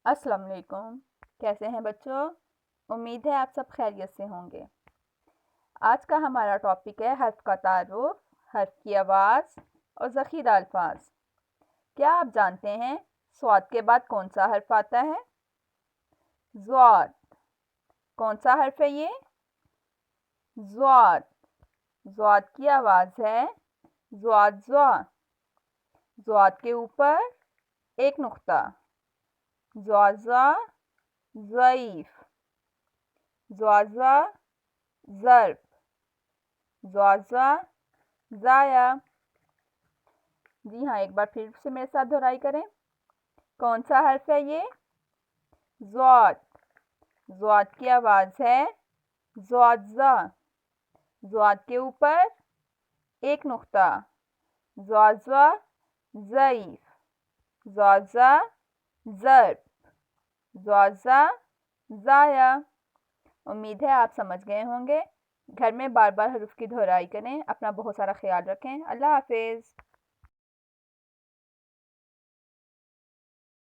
السلام علیکم، کیسے ہیں بچوں؟ امید ہے آپ سب خیریت سے ہوں گے۔ آج کا ہمارا ٹاپک ہے حرف کا تعارف، حرف کی آواز اور ذخیرہ الفاظ۔ کیا آپ جانتے ہیں صاد کے بعد کون سا حرف آتا ہے؟ ضاد۔ کون سا حرف ہے یہ؟ ضاد۔ ضاد کی آواز ہے ضاد ضا۔ ضاد کے اوپر ایک نقطہ۔ ضازا ضعیف، ضازا ضرب، ضازا ضائع۔ جی ہاں، ایک بار پھر سے میرے ساتھ دہرائی کریں۔ کون سا حرف ہے یہ؟ ضاد۔ ضاد کی آواز ہے ضاد ضا۔ ضاد کے اوپر ایک نقطہ۔ ضازا ضعیف، ضازا ضرب، ضازا ضائع۔ امید ہے آپ سمجھ گئے ہوں گے۔ گھر میں بار بار حروف کی دہرائی کریں۔ اپنا بہت سارا خیال رکھیں۔ اللہ حافظ۔